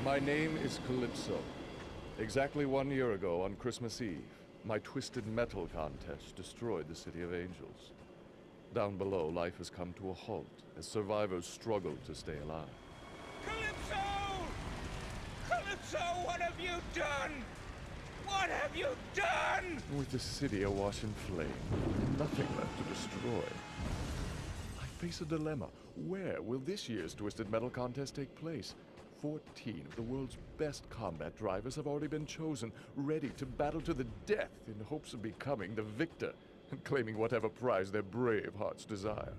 My name is Calypso. Exactly 1 year ago, on Christmas Eve, my Twisted Metal contest destroyed the City of Angels. Down below, life has come to a halt as survivors struggle to stay alive. Calypso! Calypso, what have you done? What have you done? With the city awash in flame, and nothing left to destroy, I face a dilemma. Where will this year's Twisted Metal contest take place? 14 of the world's best combat drivers have already been chosen, ready to battle to the death in hopes of becoming the victor and claiming whatever prize their brave hearts desire.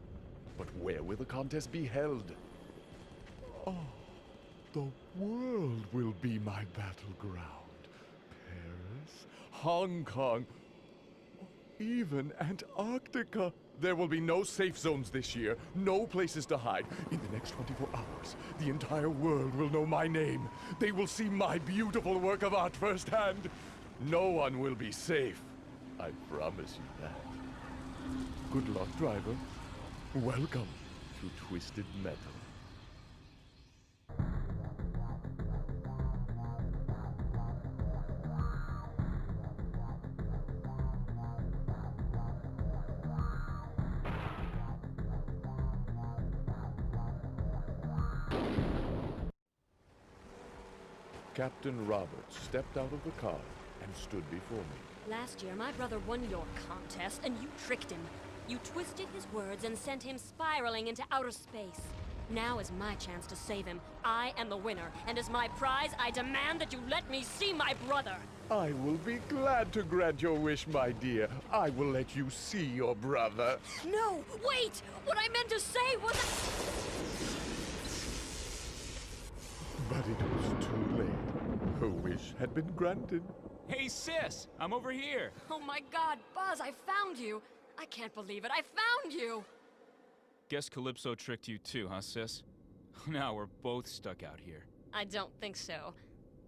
But where will the contest be held? Oh, the world will be my battleground. Paris, Hong Kong, even Antarctica. There will be no safe zones this year, no places to hide. In the next 24 hours, the entire world will know my name. They will see my beautiful work of art firsthand. No one will be safe. I promise you that. Good luck, driver. Welcome to Twisted Metal. Captain Roberts stepped out of the car and stood before me. Last year, my brother won your contest, and you tricked him. You twisted his words and sent him spiraling into outer space. Now is my chance to save him. I am the winner, and as my prize, I demand that you let me see my brother! I will be glad to grant your wish, my dear. I will let you see your brother. No! Wait! What I meant to say was But it was too late. Her wish had been granted. Hey, sis! I'm over here! Oh my god, Buzz, I found you! I can't believe it, I found you! Guess Calypso tricked you too, huh, sis? Now we're both stuck out here. I don't think so.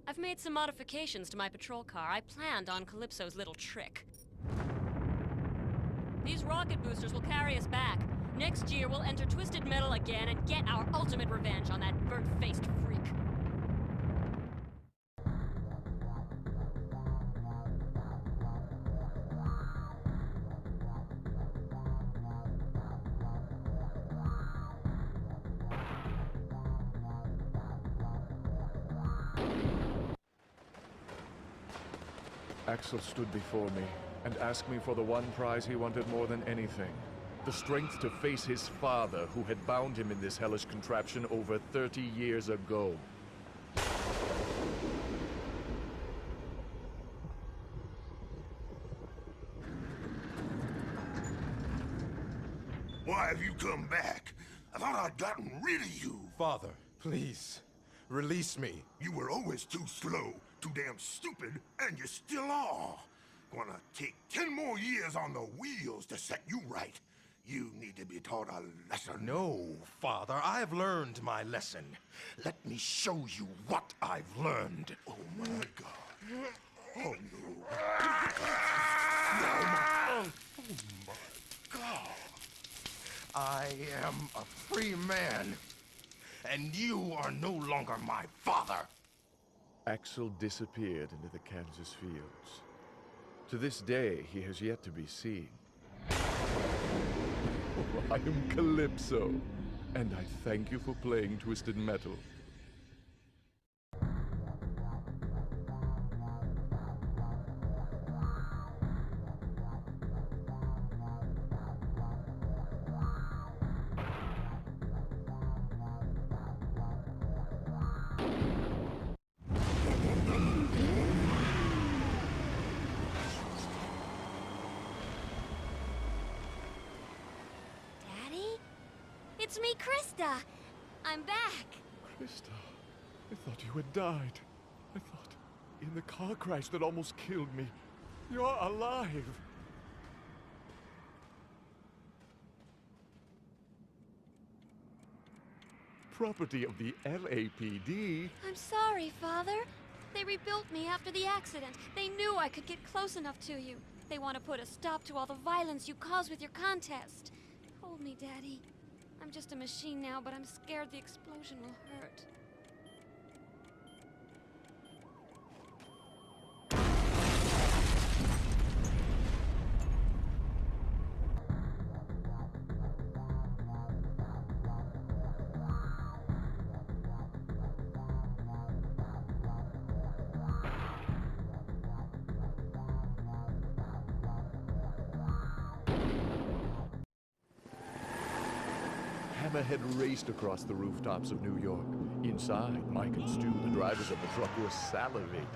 I've made some modifications to my patrol car. I planned on Calypso's little trick. These rocket boosters will carry us back. Next year, we'll enter Twisted Metal again and get our ultimate revenge on that burnt-faced freak. Axel stood before me and asked me for the one prize he wanted more than anything. The strength to face his father, who had bound him in this hellish contraption over 30 years ago. Why have you come back? I thought I'd gotten rid of you. Father, please, release me. You were always too slow, too damn stupid, and you still are. Gonna take 10 more years on the wheels to set you right. You need to be taught a lesson. No, Father, I've learned my lesson. Let me show you what I've learned. Oh my God. Oh no. Oh my God. I am a free man, and you are no longer my father. Axel disappeared into the Kansas fields. To this day, he has yet to be seen. I am Calypso, and I thank you for playing Twisted Metal. It's me, Krista! I'm back! Krista, I thought you had died. I thought, in the car crash that almost killed me, you're alive! Property of the LAPD? I'm sorry, Father. They rebuilt me after the accident. They knew I could get close enough to you. They want to put a stop to all the violence you caused with your contest. Hold me, Daddy. I'm just a machine now, but I'm scared the explosion will hurt. Hammerhead raced across the rooftops of New York. Inside, Mike and Stu, the drivers of the truck, were salivating.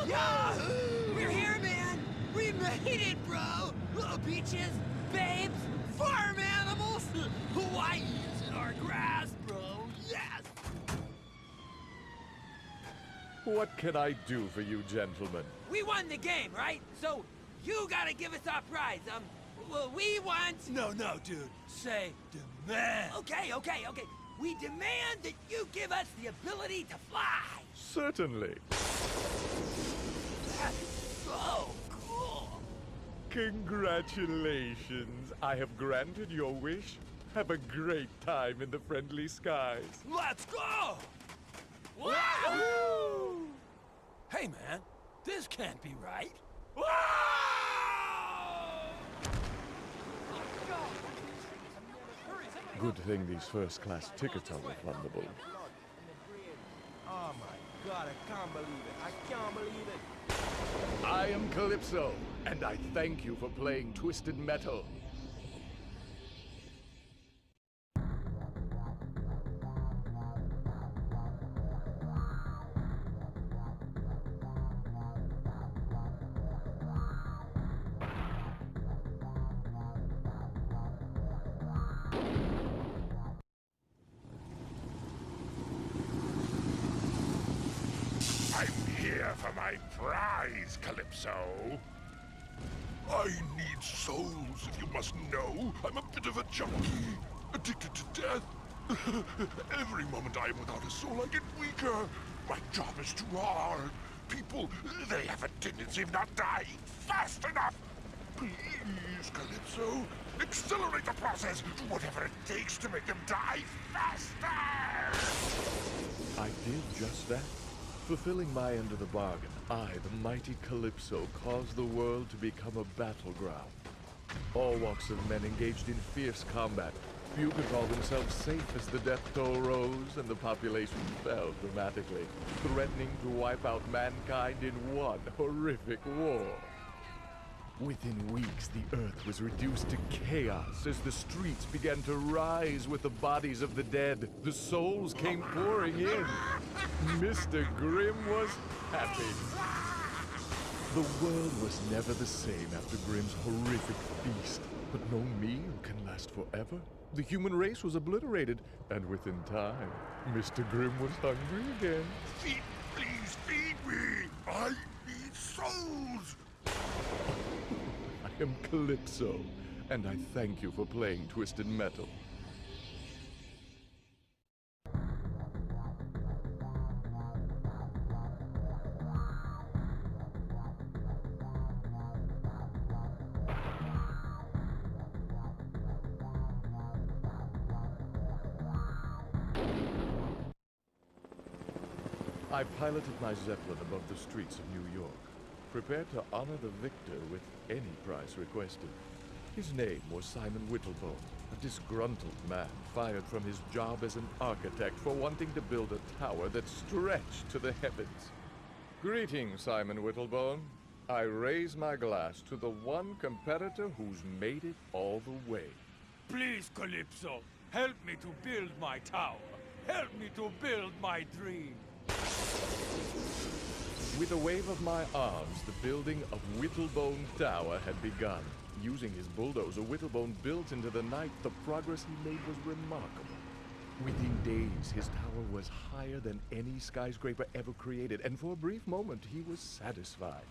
Yahoo! We're here, man! We made it, bro! Beaches, babes, farm animals, Hawaii's in our grass, bro! Yes! What can I do for you, gentlemen? We won the game, right? So, you gotta give us our prize. Well, we want... No, dude. Say demand. Okay. We demand that you give us the ability to fly. Certainly. That's so cool. Congratulations. I have granted your wish. Have a great time in the friendly skies. Let's go! Wahoo! Hey, man. This can't be right. Good thing these first-class tickets are refundable. Oh my god, I can't believe it. I can't believe it. I am Calypso, and I thank you for playing Twisted Metal. I'm here for my prize, Calypso. I need souls, if you must know. I'm a bit of a junkie, addicted to death. Every moment I am without a soul, I get weaker. My job is too hard. People, they have a tendency of not dying fast enough. Please, Calypso, accelerate the process, whatever it takes to make them die faster. I did just that. Fulfilling my end of the bargain, I, the mighty Calypso, caused the world to become a battleground. All walks of men engaged in fierce combat. Few could call themselves safe as the death toll rose and the population fell dramatically, threatening to wipe out mankind in one horrific war. Within weeks, the Earth was reduced to chaos as the streets began to rise with the bodies of the dead. The souls came pouring in. Mr. Grimm was happy. The world was never the same after Grimm's horrific feast. But no meal can last forever. The human race was obliterated, and within time, Mr. Grimm was hungry again. Feed, please feed me. I need souls. I am Calypso, and I thank you for playing Twisted Metal. I piloted my Zeppelin above the streets of New York, prepared to honor the victor with any price requested. His name was Simon Whittlebone, a disgruntled man fired from his job as an architect for wanting to build a tower that stretched to the heavens. Greetings, Simon Whittlebone. I raise my glass to the one competitor who's made it all the way. Please, Calypso, help me to build my tower. Help me to build my dream. With a wave of my arms, the building of Whittlebone Tower had begun. Using his bulldozer, Whittlebone built into the night. The progress he made was remarkable. Within days, his tower was higher than any skyscraper ever created, and for a brief moment, he was satisfied.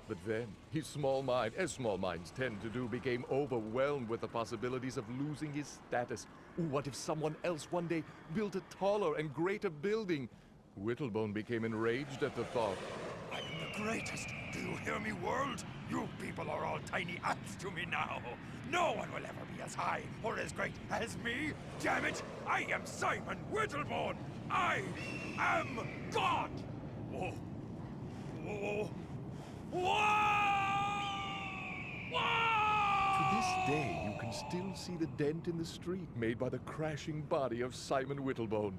But then, his small mind, as small minds tend to do, became overwhelmed with the possibilities of losing his status. What if someone else one day built a taller and greater building? Whittlebone became enraged at the thought. I am the greatest. Do you hear me, world? You people are all tiny ants to me now. No one will ever be as high or as great as me. Damn it! I am Simon Whittlebone. I am God. Whoa. Whoa. Whoa! Whoa! To this day, you can still see the dent in the street made by the crashing body of Simon Whittlebone.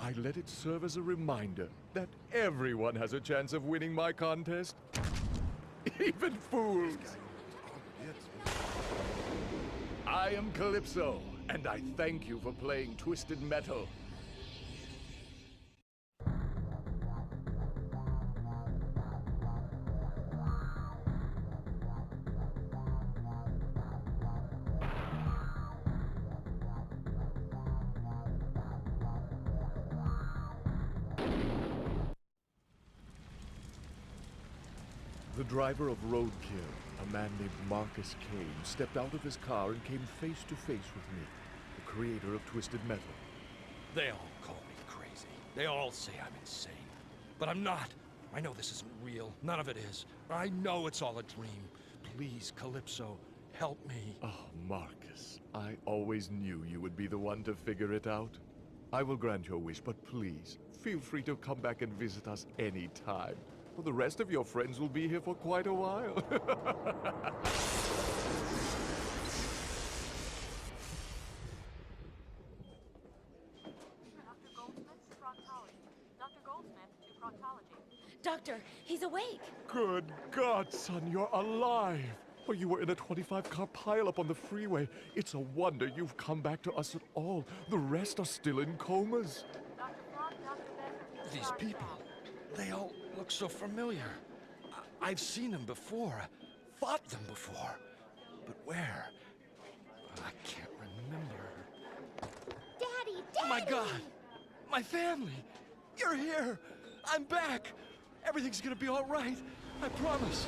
I let it serve as a reminder that everyone has a chance of winning my contest. Even fools. I am Calypso, And I thank you for playing Twisted Metal. The driver of Roadkill, a man named Marcus Kane, stepped out of his car and came face to face with me, the creator of Twisted Metal. They all call me crazy. They all say I'm insane. But I'm not. I know this isn't real. None of it is. I know it's all a dream. Please, Calypso, help me. Oh, Marcus, I always knew you would be the one to figure it out. I will grant your wish, but please, feel free to come back and visit us any time. Well, the rest of your friends will be here for quite a while. Doctor, he's awake. Good God, son, you're alive. Well, you were in a 25-car pileup on the freeway. It's a wonder you've come back to us at all. The rest are still in comas. These people, they all look so familiar. I've seen them before, fought them before. But where? I can't remember. Daddy! Oh my God! My family! You're here! I'm back! Everything's gonna be all right. I promise.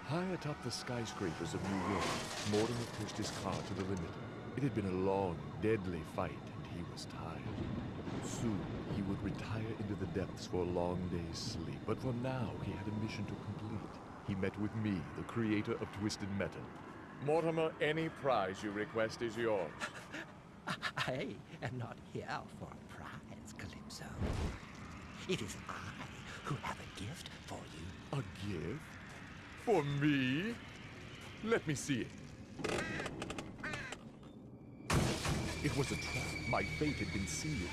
High atop the skyscrapers of New York, Mortimer pushed his car to the limit. It had been a long, deadly fight, and he was tired. Soon, he would retire into the depths for a long day's sleep, but for now, he had a mission to complete. He met with me, the creator of Twisted Metal. Mortimer, any prize you request is yours. I am not here for a prize, Calypso. It is I who have a gift for you. A gift? For me? Let me see it. It was a trap. My fate had been sealed.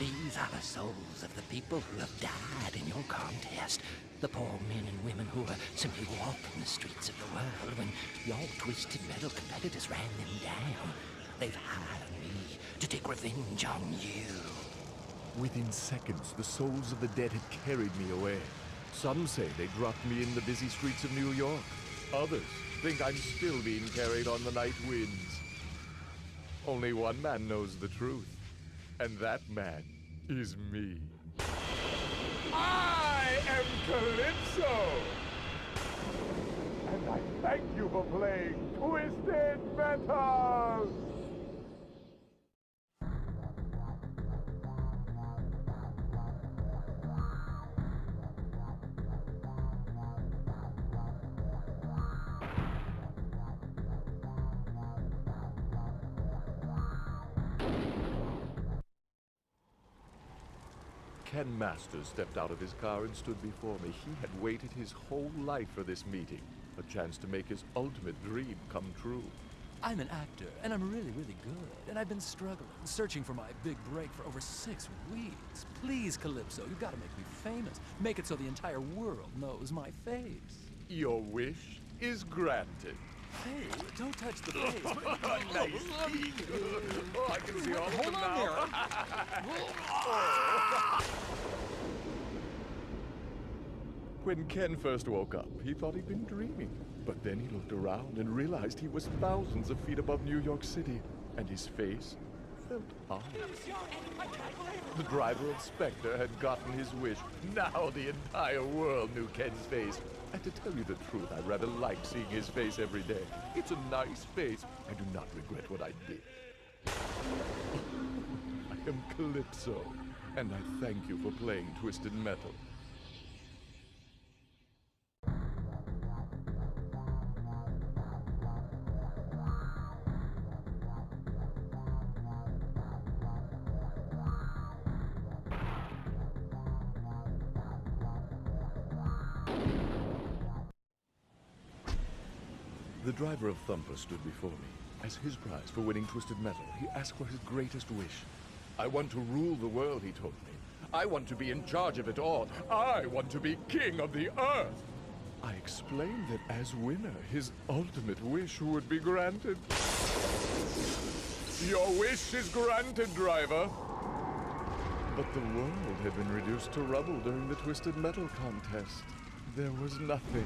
These are the souls of the people who have died in your contest. The poor men and women who were simply walking the streets of the world when your Twisted Metal competitors ran them down. They've hired me to take revenge on you. Within seconds, the souls of the dead had carried me away. Some say they dropped me in the busy streets of New York. Others think I'm still being carried on the night winds. Only one man knows the truth, and that man is me. I am Calypso! And I thank you for playing Twisted Metal! Ken Masters stepped out of his car and stood before me. He had waited his whole life for this meeting, a chance to make his ultimate dream come true. I'm an actor, and I'm really, really good. And I've been struggling, searching for my big break for over 6 weeks. Please, Calypso, you've got to make me famous. Make it so the entire world knows my face. Your wish is granted. Hey, don't touch the face. Nice. Oh, I can see all of them Hold on now. there. When Ken first woke up, he thought he'd been dreaming. But then he looked around and realized he was thousands of feet above New York City, and his face felt odd. The driver of Spectre had gotten his wish. Now the entire world knew Ken's face. And to tell you the truth, I rather like seeing his face every day. It's a nice face. I do not regret what I did. I am Calypso, and I thank you for playing Twisted Metal. The driver of Thumper stood before me. As his prize for winning Twisted Metal, he asked for his greatest wish. I want to rule the world, he told me. I want to be in charge of it all. I want to be king of the earth. I explained that as winner, his ultimate wish would be granted. Your wish is granted, driver. But the world had been reduced to rubble during the Twisted Metal contest. There was nothing,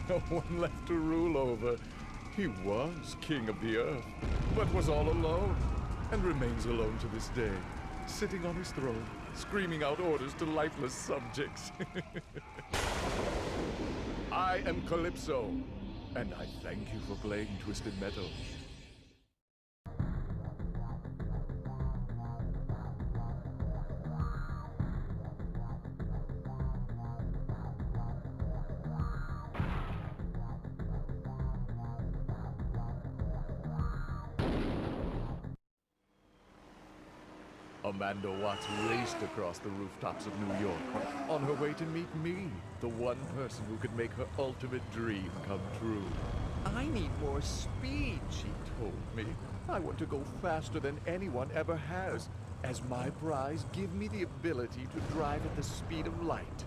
no one left to rule over. He was king of the earth, but was all alone, and remains alone to this day, sitting on his throne, screaming out orders to lifeless subjects. I am Calypso, and I thank you for playing Twisted Metal. Amanda Watts raced across the rooftops of New York on her way to meet me, the one person who could make her ultimate dream come true. I need more speed, she told me. I want to go faster than anyone ever has. As my prize, give me the ability to drive at the speed of light.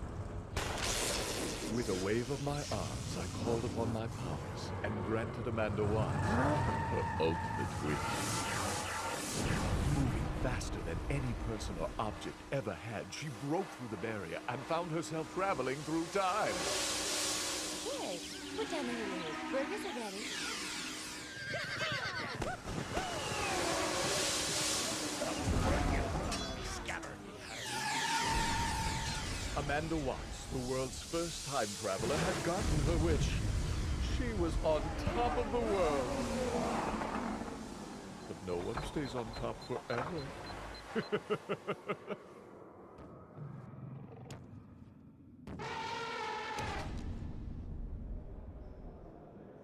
With a wave of my arms, I called upon my powers and granted Amanda Watts her ultimate wish. Moving faster than any person or object ever had, she broke through the barrier and found herself traveling through time. Hey, put down the lemonade. Burgers are ready. Amanda Watts, the world's first time traveler, had gotten her wish. She was on top of the world. But no one stays on top forever.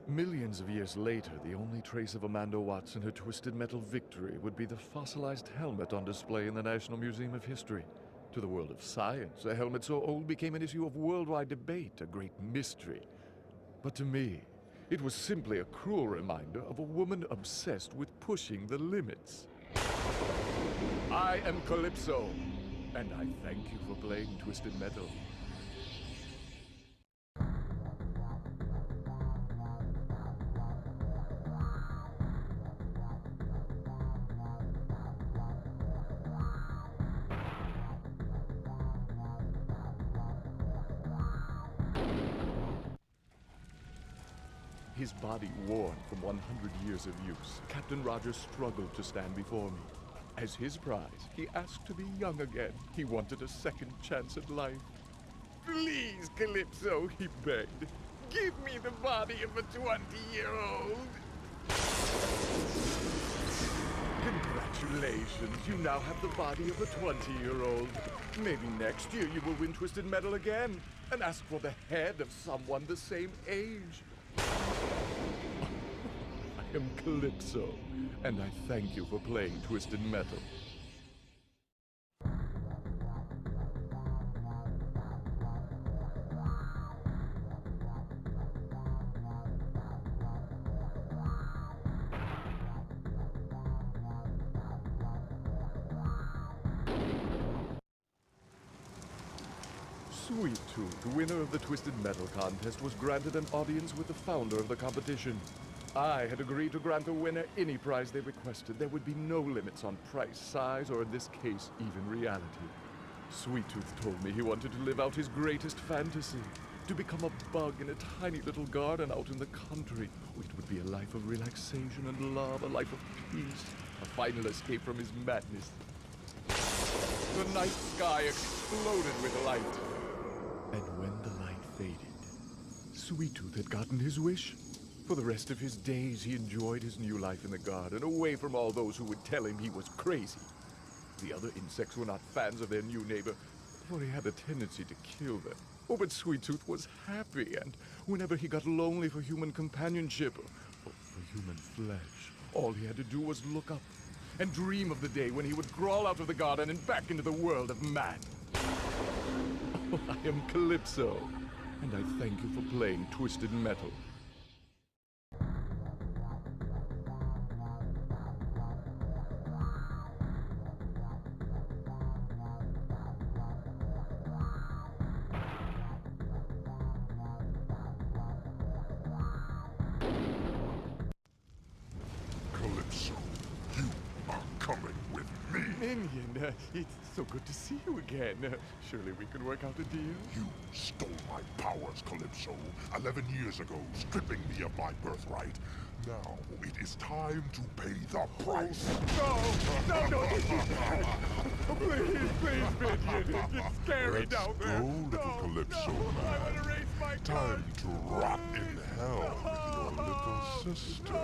Millions of years later, the only trace of Amanda Watts and her Twisted Metal victory would be the fossilized helmet on display in the National Museum of History. To the world of science, a helmet so old became an issue of worldwide debate, a great mystery. But to me, it was simply a cruel reminder of a woman obsessed with pushing the limits. I am Calypso, and I thank you for playing Twisted Metal. His body worn from 100 years of use, Captain Rogers struggled to stand before me. As his prize, he asked to be young again. He wanted a second chance at life. Please, Calypso, he begged. Give me the body of a 20-year-old. Congratulations, you now have the body of a 20-year-old. Maybe next year you will win Twisted Metal again and ask for the head of someone the same age. I am Calypso, and I thank you for playing Twisted Metal. Sweet Tooth, winner of the Twisted Metal contest, was granted an audience with the founder of the competition. I had agreed to grant the winner any prize they requested. There would be no limits on price, size, or in this case, even reality. Sweet Tooth told me he wanted to live out his greatest fantasy, to become a bug in a tiny little garden out in the country. It would be a life of relaxation and love, a life of peace, a final escape from his madness. The night sky exploded with light. And when the light faded, Sweet Tooth had gotten his wish. For the rest of his days, he enjoyed his new life in the garden, away from all those who would tell him he was crazy. The other insects were not fans of their new neighbor, for he had a tendency to kill them. Oh, but Sweet Tooth was happy, and whenever he got lonely for human companionship, or for human flesh, all he had to do was look up and dream of the day when he would crawl out of the garden and back into the world of man. Oh, I am Calypso, and I thank you for playing Twisted Metal. Minion, it's so good to see you again. Surely we can work out a deal? You stole my powers, Calypso, 11 years ago, stripping me of my birthright. Now, it is time to pay the price. No, don't do that! Please, Minion, it's scary Let's down there. go, little Calypso I man. want to raise my Time to rot in hell with your little sister.